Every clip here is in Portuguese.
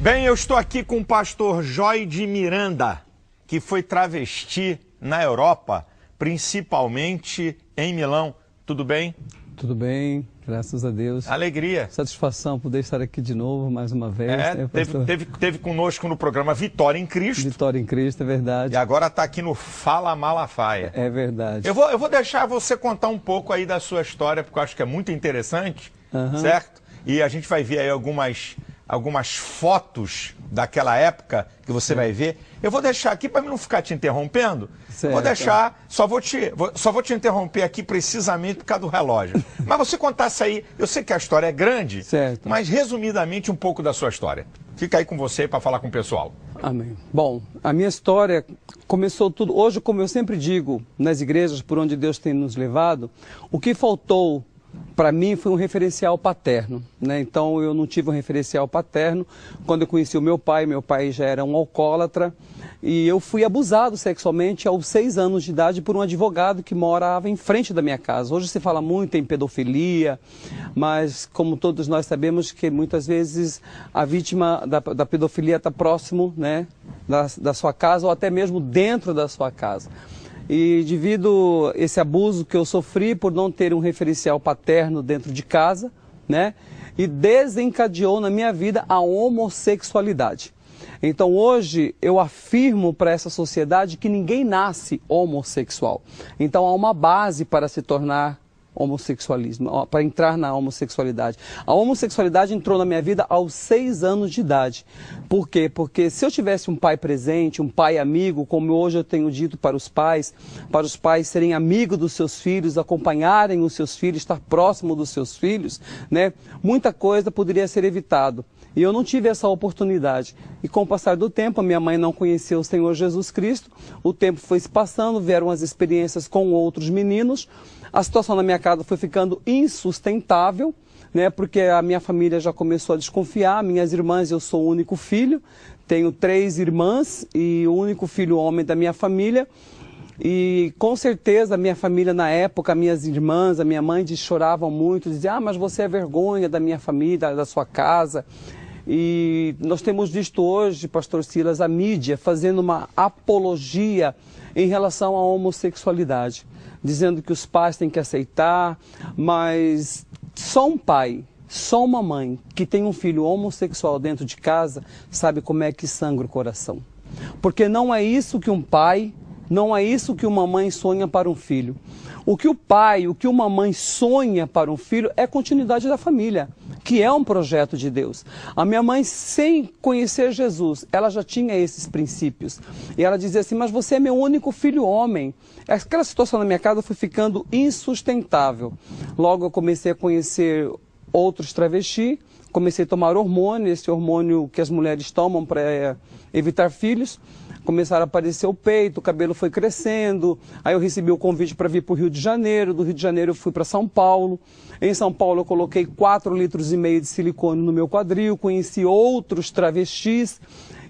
Bem, eu estou aqui com o pastor Joide Miranda, que foi travesti na Europa, principalmente em Milão. Tudo bem? Tudo bem, graças a Deus. Alegria. Satisfação poder estar aqui de novo, mais uma vez. Teve conosco no programa Vitória em Cristo. Vitória em Cristo, é verdade. E agora está aqui no Fala Malafaia. É verdade. Eu vou deixar você contar um pouco aí da sua história, porque eu acho que é muito interessante, certo? E a gente vai ver aí algumas fotos daquela época que você vai ver. Eu vou deixar aqui para não ficar te interrompendo. Certo. Vou deixar, só vou te interromper aqui precisamente por causa do relógio. Mas você contasse aí, eu sei que a história é grande, certo, mas resumidamente um pouco da sua história. Fica aí com você para falar com o pessoal. Amém. Bom, a minha história começou tudo, hoje, como eu sempre digo, nas igrejas por onde Deus tem nos levado, o que faltou para mim foi um referencial paterno, né? Então eu não tive um referencial paterno. Quando eu conheci o meu pai já era um alcoólatra e eu fui abusado sexualmente aos 6 anos de idade por um advogado que morava em frente da minha casa. Hoje se fala muito em pedofilia, mas como todos nós sabemos que muitas vezes a vítima da pedofilia está próximo, né, da sua casa ou até mesmo dentro da sua casa. E devido a esse abuso que eu sofri por não ter um referencial paterno dentro de casa, né, e desencadeou na minha vida a homossexualidade. Então hoje eu afirmo para essa sociedade que ninguém nasce homossexual. Então há uma base para se tornar homossexualismo, para entrar na homossexualidade. A homossexualidade entrou na minha vida aos 6 anos de idade. Por quê? Porque se eu tivesse um pai presente, um pai amigo, como hoje eu tenho dito para os pais serem amigos dos seus filhos, acompanharem os seus filhos, estar próximo dos seus filhos, né? Muita coisa poderia ser evitado. E eu não tive essa oportunidade. E com o passar do tempo, a minha mãe não conhecia o Senhor Jesus Cristo, o tempo foi se passando, vieram as experiências com outros meninos, a situação na minha casa foi ficando insustentável, né, porque a minha família já começou a desconfiar, minhas irmãs, eu sou o único filho, tenho 3 irmãs e o único filho homem da minha família. E com certeza a minha família na época, minhas irmãs, a minha mãe choravam muito, diziam, mas você é vergonha da minha família, da sua casa. E nós temos visto hoje, pastor Silas, a mídia fazendo uma apologia em relação à homossexualidade, dizendo que os pais têm que aceitar, mas só um pai, só uma mãe que tem um filho homossexual dentro de casa sabe como é que sangra o coração. Porque não é isso que um pai, não é isso que uma mãe sonha para um filho. O que o pai, o que uma mãe sonha para um filho é a continuidade da família, que é um projeto de Deus. A minha mãe, sem conhecer Jesus, ela já tinha esses princípios. E ela dizia assim, mas você é meu único filho homem. Aquela situação na minha casa foi ficando insustentável. Logo eu comecei a conhecer outros travestis, comecei a tomar hormônio, esse hormônio que as mulheres tomam para evitar filhos. Começaram a aparecer o peito, o cabelo foi crescendo, aí eu recebi o convite para vir para o Rio de Janeiro, do Rio de Janeiro eu fui para São Paulo. Em São Paulo eu coloquei 4,5 litros de silicone no meu quadril, conheci outros travestis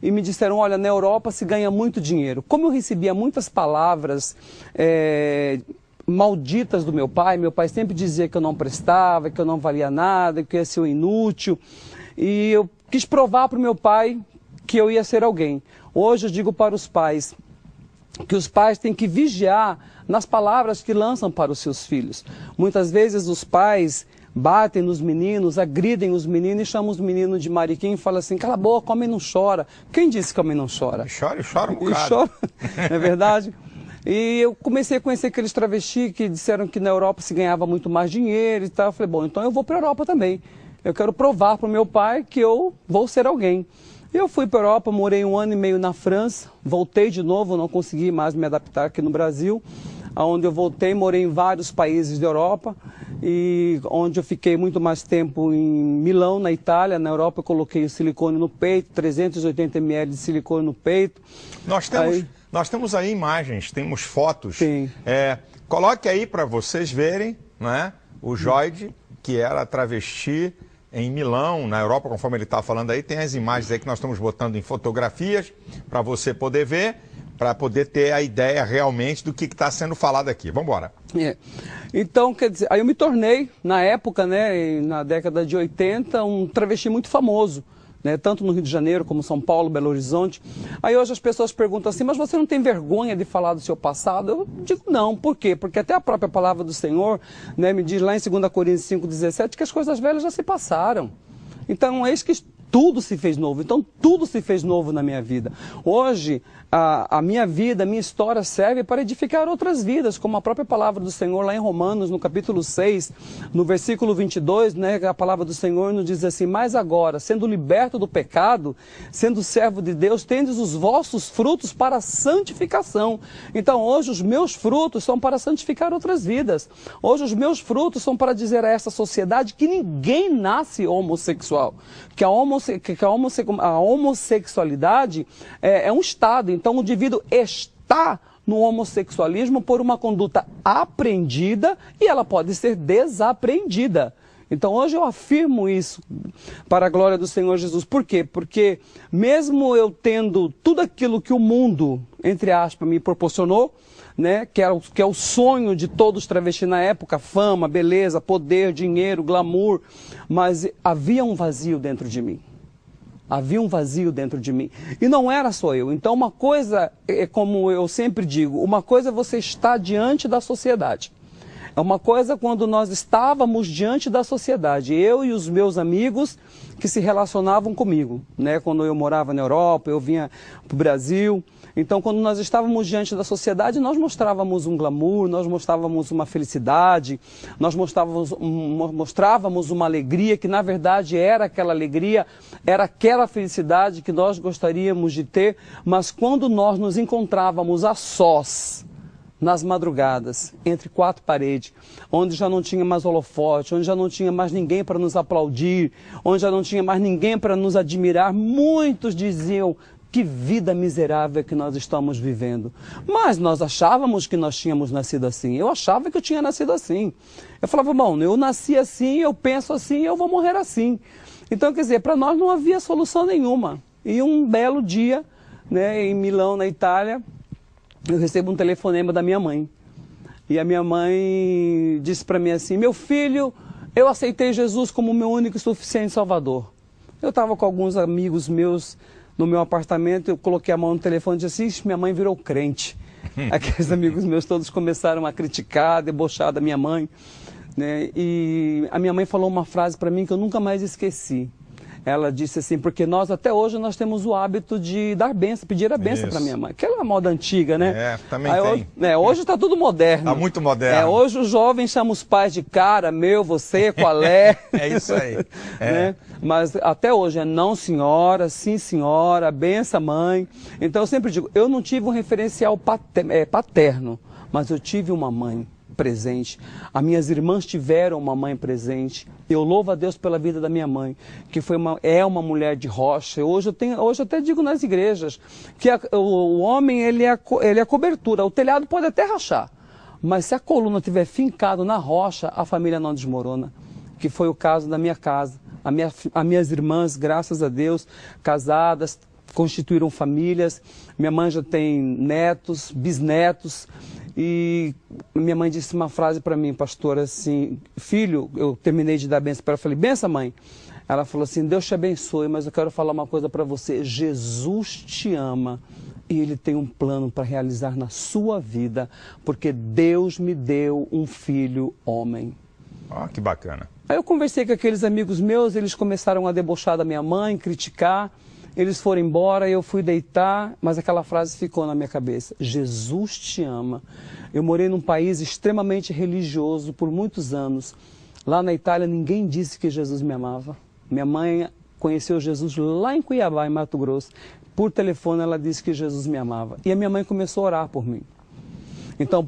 e me disseram, olha, na Europa se ganha muito dinheiro. Como eu recebia muitas palavras malditas do meu pai sempre dizia que eu não prestava, que eu não valia nada, que eu ia ser um inútil, e eu quis provar para o meu pai que eu ia ser alguém. Hoje eu digo para os pais que os pais têm que vigiar nas palavras que lançam para os seus filhos. Muitas vezes os pais batem nos meninos, agridem os meninos e chamam os meninos de mariquinho e falam assim, cala a boca, homem não chora. Quem disse que homem não chora? Chora um bocado. Chora, não é verdade? E eu comecei a conhecer aqueles travestis que disseram que na Europa se ganhava muito mais dinheiro e tal. Eu falei, bom, então eu vou para a Europa também. Eu quero provar para o meu pai que eu vou ser alguém. Eu fui para a Europa, morei 1 ano e meio na França, voltei de novo, não consegui mais me adaptar aqui no Brasil. Onde eu voltei, morei em vários países da Europa, e onde eu fiquei muito mais tempo em Milão, na Itália. Na Europa eu coloquei o silicone no peito, 380 ml de silicone no peito. Nós temos aí imagens, temos fotos. Sim. Coloque aí para vocês verem, né, o Joide, que era travesti em Milão, na Europa, conforme ele está falando aí, tem as imagens aí que nós estamos botando em fotografias para você poder ver, para poder ter a ideia realmente do que está sendo falado aqui. Vamos embora. Então, quer dizer, aí eu me tornei, na época, né, na década de 80, um travesti muito famoso, né, tanto no Rio de Janeiro como São Paulo, Belo Horizonte. Aí hoje as pessoas perguntam assim, mas você não tem vergonha de falar do seu passado? Eu digo não, por quê? Porque até a própria palavra do Senhor, né, me diz lá em 2 Coríntios 5,17 que as coisas velhas já se passaram. Então, eis que tudo se fez novo. Então, tudo se fez novo na minha vida. Hoje, a minha vida, a minha história serve para edificar outras vidas, como a própria palavra do Senhor lá em Romanos, no capítulo 6, no versículo 22, né, a palavra do Senhor nos diz assim, mas agora, sendo liberto do pecado, sendo servo de Deus, tendes os vossos frutos para a santificação. Então, hoje, os meus frutos são para santificar outras vidas. Hoje, os meus frutos são para dizer a essa sociedade que ninguém nasce homossexual, que a homossexualidade é um estado. Então, o indivíduo está no homossexualismo por uma conduta aprendida e ela pode ser desaprendida. Então, hoje eu afirmo isso para a glória do Senhor Jesus. Por quê? Porque mesmo eu tendo tudo aquilo que o mundo, entre aspas, me proporcionou, né, que é o sonho de todos os travestis na época, fama, beleza, poder, dinheiro, glamour, mas havia um vazio dentro de mim. Havia um vazio dentro de mim. E não era só eu. Então, uma coisa, como eu sempre digo, uma coisa é você estar diante da sociedade. É uma coisa quando nós estávamos diante da sociedade, eu e os meus amigos que se relacionavam comigo, né? Quando eu morava na Europa, eu vinha para o Brasil. Então, quando nós estávamos diante da sociedade, nós mostrávamos um glamour, nós mostrávamos uma felicidade, nós mostrávamos uma alegria que, na verdade, era aquela alegria, era aquela felicidade que nós gostaríamos de ter, mas quando nós nos encontrávamos a sós, nas madrugadas, entre quatro paredes, onde já não tinha mais holofote, onde já não tinha mais ninguém para nos aplaudir, onde já não tinha mais ninguém para nos admirar, muitos diziam, que vida miserável que nós estamos vivendo. Mas nós achávamos que nós tínhamos nascido assim. Eu achava que eu tinha nascido assim. Eu falava, bom, eu nasci assim, eu penso assim, eu vou morrer assim. Então, quer dizer, para nós não havia solução nenhuma. E um belo dia, né, em Milão, na Itália, eu recebo um telefonema da minha mãe. E a minha mãe disse para mim assim, meu filho, eu aceitei Jesus como meu único e suficiente Salvador. Eu estava com alguns amigos meus no meu apartamento, eu coloquei a mão no telefone e disse assim, minha mãe virou crente. Aqueles amigos meus todos começaram a criticar, debochar da minha mãe, né? E a minha mãe falou uma frase para mim que eu nunca mais esqueci. Ela disse assim, porque nós até hoje nós temos o hábito de dar benção, pedir a benção para minha mãe. Aquela moda antiga, né? É, também tem. Hoje está tudo moderno. Está muito moderno. Hoje os jovens chamam os pais de cara, meu, você, qual é? É isso aí. Né? Mas até hoje é não senhora, sim senhora, benção mãe. Então eu sempre digo, eu não tive um referencial paterno, mas eu tive uma mãe presente. As minhas irmãs tiveram uma mãe presente. Eu louvo a Deus pela vida da minha mãe, que é uma mulher de rocha. Hoje eu até digo nas igrejas que o homem ele é a cobertura. O telhado pode até rachar, mas se a coluna estiver fincado na rocha, a família não desmorona. Que foi o caso da minha casa. As minhas irmãs, graças a Deus, casadas, constituíram famílias. Minha mãe já tem netos, bisnetos. E minha mãe disse uma frase para mim, pastora, assim, filho, eu terminei de dar bênção para ela, falei, benção, mãe. Ela falou assim, Deus te abençoe, mas eu quero falar uma coisa para você, Jesus te ama e Ele tem um plano para realizar na sua vida, porque Deus me deu um filho homem. Ó, que bacana. Aí eu conversei com aqueles amigos meus, eles começaram a debochar da minha mãe, criticar. Eles foram embora, eu fui deitar, mas aquela frase ficou na minha cabeça. Jesus te ama. Eu morei num país extremamente religioso por muitos anos. Lá na Itália ninguém disse que Jesus me amava. Minha mãe conheceu Jesus lá em Cuiabá, em Mato Grosso. Por telefone ela disse que Jesus me amava. E a minha mãe começou a orar por mim. Então,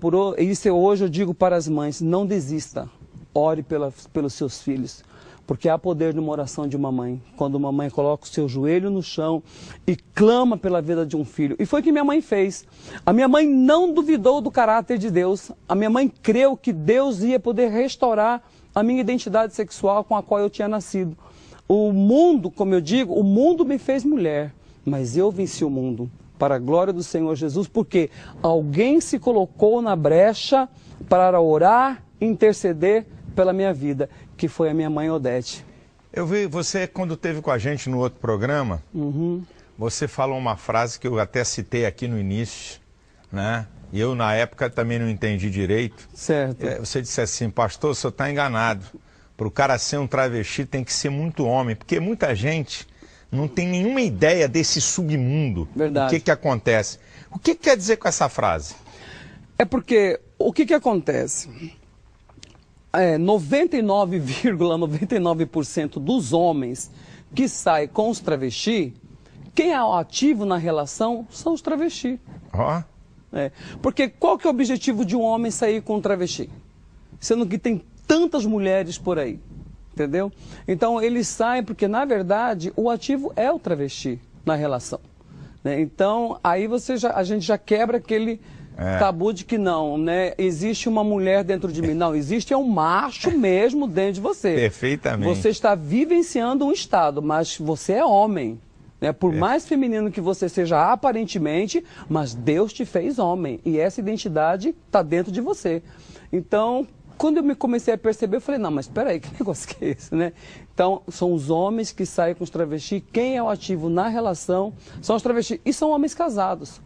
hoje eu digo para as mães, não desista. Ore pelos seus filhos. Porque há poder numa oração de uma mãe, quando uma mãe coloca o seu joelho no chão e clama pela vida de um filho. E foi o que minha mãe fez. A minha mãe não duvidou do caráter de Deus. A minha mãe creu que Deus ia poder restaurar a minha identidade sexual com a qual eu tinha nascido. O mundo, como eu digo, o mundo me fez mulher, mas eu venci o mundo. Para a glória do Senhor Jesus, porque alguém se colocou na brecha para orar, interceder pela minha vida, que foi a minha mãe Odete. Eu vi você, quando esteve com a gente no outro programa, você falou uma frase que eu até citei aqui no início, né? E eu, na época, também não entendi direito. Certo. Você disse assim, pastor, o senhor está enganado. Para o cara ser um travesti tem que ser muito homem, porque muita gente não tem nenhuma ideia desse submundo. Verdade. O que acontece. O que quer dizer com essa frase? É porque, o que acontece? 99,99% dos homens que saem com os travestis, quem é o ativo na relação são os travestis. Ó. Porque qual que é o objetivo de um homem sair com um travesti? Sendo que tem tantas mulheres por aí, entendeu? Então eles saem porque, na verdade, o ativo é o travesti na relação. Né? Então, aí a gente já quebra aquele tabu de que não, né? Existe uma mulher dentro de mim. Não, existe um macho mesmo dentro de você. Perfeitamente. Você está vivenciando um estado, mas você é homem. Né? Por mais feminino que você seja aparentemente, mas Deus te fez homem. E essa identidade está dentro de você. Então, quando eu me comecei a perceber, eu falei, não, mas espera aí, que negócio que é esse, né? Então, são os homens que saem com os travestis. Quem é o ativo na relação são os travestis. E são homens casados.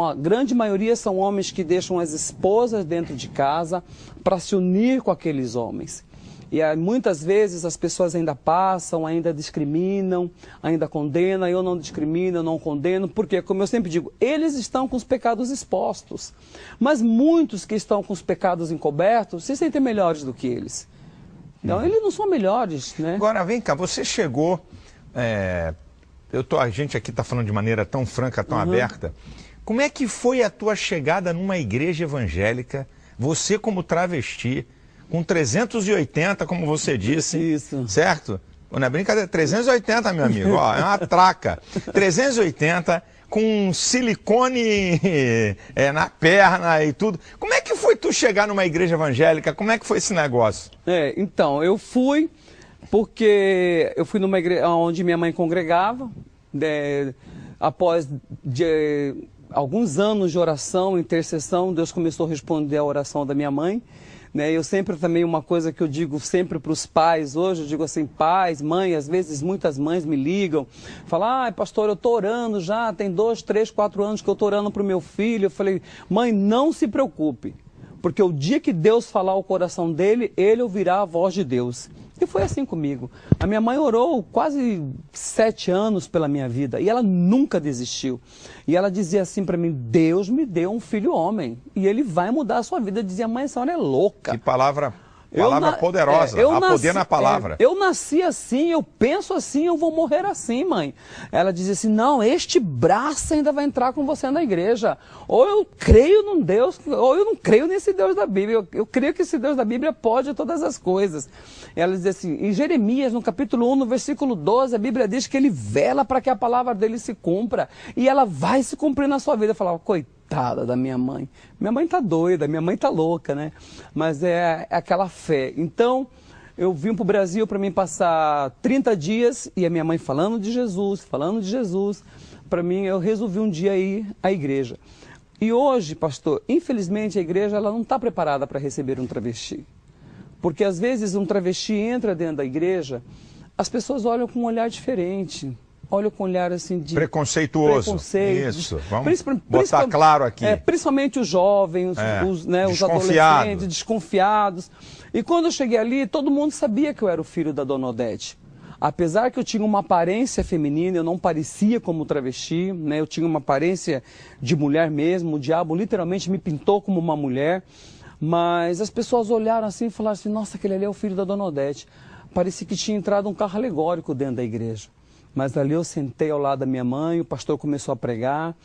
A grande maioria são homens que deixam as esposas dentro de casa para se unir com aqueles homens. E muitas vezes as pessoas ainda passam, ainda discriminam, ainda condenam. Eu não discrimino, eu não condeno, porque, como eu sempre digo, eles estão com os pecados expostos. Mas muitos que estão com os pecados encobertos se sentem melhores do que eles. Então, eles não são melhores, né? Agora, vem cá, você chegou... a gente aqui está falando de maneira tão franca, tão aberta. Como é que foi a tua chegada numa igreja evangélica, você como travesti, com 380, como você disse, Isso. certo? Não é brincadeira, 380, meu amigo, ó, é uma traca. 380, com silicone na perna e tudo. Como é que foi tu chegar numa igreja evangélica? Como é que foi esse negócio? Então, eu fui porque eu fui numa igreja onde minha mãe congregava, após alguns anos de oração, intercessão, Deus começou a responder a oração da minha mãe. Eu sempre também, uma coisa que eu digo sempre para os pais hoje, eu digo assim, pais, mãe, às vezes muitas mães me ligam, falam, pastor, eu estou orando já, tem 2, 3, 4 anos que eu estou orando para o meu filho. Eu falei, mãe, não se preocupe, porque o dia que Deus falar o coração dele, ele ouvirá a voz de Deus. E foi assim comigo. A minha mãe orou quase 7 anos pela minha vida e ela nunca desistiu. E ela dizia assim para mim, Deus me deu um filho homem e ele vai mudar a sua vida. Eu dizia, mãe, a senhora é louca. Que palavra poderosa, há poder na palavra. Eu nasci assim, eu penso assim, eu vou morrer assim, mãe. Ela dizia assim, não, este braço ainda vai entrar com você na igreja. Ou eu creio num Deus, ou eu não creio nesse Deus da Bíblia. Eu creio que esse Deus da Bíblia pode todas as coisas. Ela dizia assim, em Jeremias, no capítulo 1, no versículo 12, a Bíblia diz que ele vela para que a palavra dele se cumpra. E ela vai se cumprir na sua vida. Eu falava, coitada da minha mãe. Minha mãe tá doida, minha mãe tá louca, né? Mas é aquela fé. Então, eu vim para o Brasil para mim passar 30 dias e a minha mãe falando de Jesus. Para mim, eu resolvi um dia ir à igreja. E hoje, pastor, infelizmente a igreja ela não está preparada para receber um travesti. Porque às vezes um travesti entra dentro da igreja, as pessoas olham com um olhar diferente. Olha com um olhar assim de... preconceituoso. Isso, vamos botar claro aqui. Principalmente os jovens, os adolescentes, desconfiados. E quando eu cheguei ali, todo mundo sabia que eu era o filho da Dona Odete. Apesar que eu tinha uma aparência feminina, eu não parecia como travesti, né? Eu tinha uma aparência de mulher mesmo, o diabo literalmente me pintou como uma mulher. Mas as pessoas olharam assim e falaram assim, nossa, aquele ali é o filho da Dona Odete. Parecia que tinha entrado um carro alegórico dentro da igreja. Mas ali eu sentei ao lado da minha mãe, o pastor começou a pregar,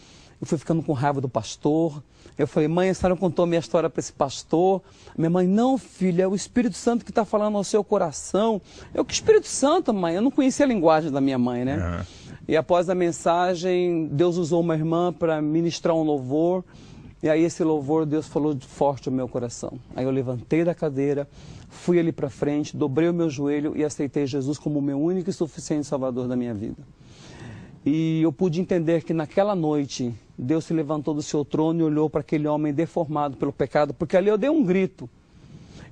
eu fui ficando com raiva do pastor. Eu falei, mãe, a senhora contou a minha história para esse pastor? Minha mãe, não, filha, é o Espírito Santo que está falando ao seu coração. Eu, que Espírito Santo, mãe? Eu não conhecia a linguagem da minha mãe, né? Uhum. E após a mensagem, Deus usou uma irmã para ministrar um louvor. E aí esse louvor, Deus falou forte ao meu coração. Aí eu levantei da cadeira, fui ali para frente, dobrei o meu joelho e aceitei Jesus como o meu único e suficiente Salvador da minha vida. E eu pude entender que naquela noite, Deus se levantou do seu trono e olhou para aquele homem deformado pelo pecado, porque ali eu dei um grito.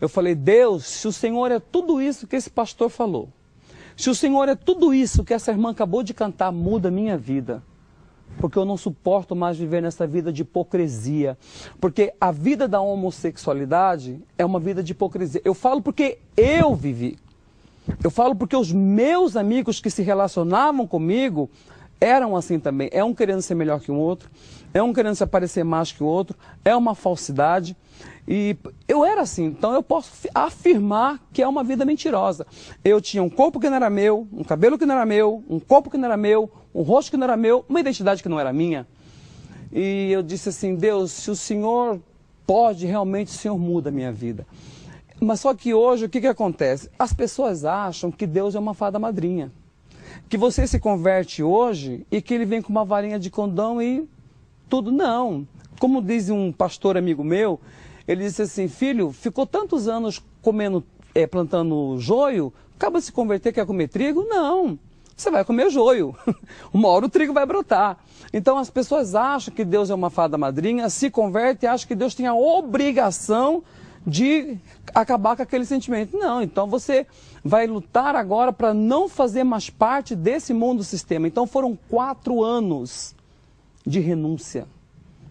Eu falei, Deus, se o Senhor é tudo isso que esse pastor falou, Se o Senhor é tudo isso que essa irmã acabou de cantar, muda a minha vida. Porque eu não suporto mais viver nessa vida de hipocrisia. Porque a vida da homossexualidade é uma vida de hipocrisia. Eu falo porque eu vivi. Eu falo porque os meus amigos que se relacionavam comigo eram assim também. É um querendo ser melhor que o outro, é um querendo se aparecer mais que o outro, é uma falsidade. E eu era assim, então eu posso afirmar que é uma vida mentirosa. Eu tinha um corpo que não era meu, um cabelo que não era meu, um corpo que não era meu, um rosto que não era meu, uma identidade que não era minha. E eu disse assim, Deus, se o Senhor pode, realmente o Senhor muda a minha vida. Mas só que hoje o que acontece? As pessoas acham que Deus é uma fada madrinha. Que você se converte hoje e que ele vem com uma varinha de condão e tudo. Não. Como diz um pastor amigo meu, ele disse assim, filho, ficou tantos anos plantando joio, acaba de se converter, quer comer trigo? Não. Você vai comer joio. Uma hora o trigo vai brotar. Então as pessoas acham que Deus é uma fada madrinha, se convertem e acham que Deus tem a obrigação de acabar com aquele sentimento. Não, então você vai lutar agora para não fazer mais parte desse mundo sistema. Então foram 4 anos de renúncia.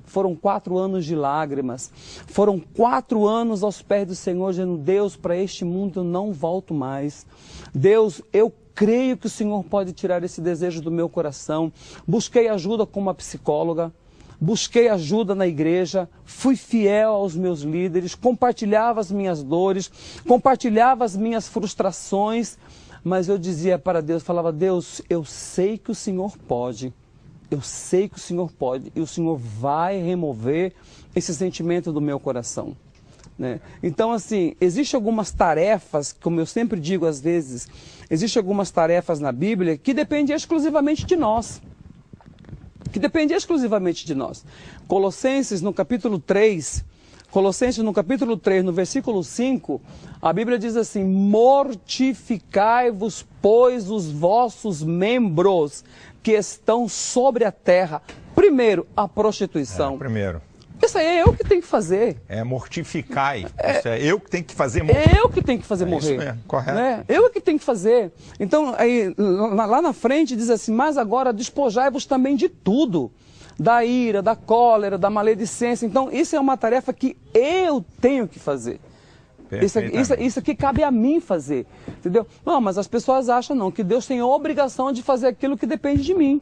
Foram 4 anos de lágrimas. Foram 4 anos aos pés do Senhor, dizendo, Deus, para este mundo eu não volto mais. Deus, eu creio que o Senhor pode tirar esse desejo do meu coração. Busquei ajuda com uma psicóloga. Busquei ajuda na igreja, fui fiel aos meus líderes, compartilhava as minhas dores, compartilhava as minhas frustrações, mas eu dizia para Deus, falava, Deus, eu sei que o Senhor pode, eu sei que o Senhor pode, e o Senhor vai remover esse sentimento do meu coração. Né? Então, assim, existem algumas tarefas, como eu sempre digo às vezes, existem algumas tarefas na Bíblia que dependem exclusivamente de nós. Que depende exclusivamente de nós. Colossenses no capítulo 3, no versículo 5, a Bíblia diz assim, mortificai-vos, pois, os vossos membros que estão sobre a terra. Primeiro, a prostituição. Primeiro. Isso aí é eu que tenho que fazer. Mortificai. Isso é eu que tenho que fazer morrer. É eu que tenho que fazer morrer. Isso mesmo, correto. Né? Eu que tenho que fazer. Então, aí, lá na frente diz assim, mas agora despojai-vos também de tudo. Da ira, da cólera, da maledicência. Então, isso é uma tarefa que eu tenho que fazer. Isso aqui cabe a mim fazer. Entendeu? Não, mas as pessoas acham não, que Deus tem a obrigação de fazer aquilo que depende de mim.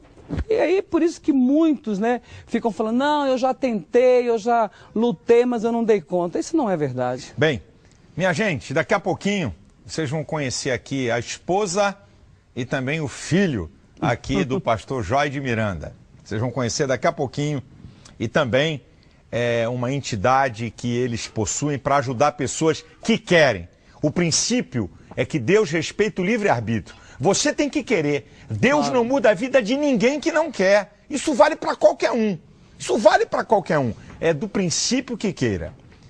E aí, por isso que muitos, né, ficam falando, não, eu já tentei, eu já lutei, mas eu não dei conta. Isso não é verdade. Bem, minha gente, daqui a pouquinho, vocês vão conhecer aqui a esposa e também o filho aqui do pastor Joy de Miranda. Vocês vão conhecer daqui a pouquinho e também uma entidade que eles possuem para ajudar pessoas que querem. O princípio é que Deus respeita o livre-arbítrio. Você tem que querer. Deus não muda a vida de ninguém que não quer. Isso vale para qualquer um. Isso vale para qualquer um. É do princípio que queira.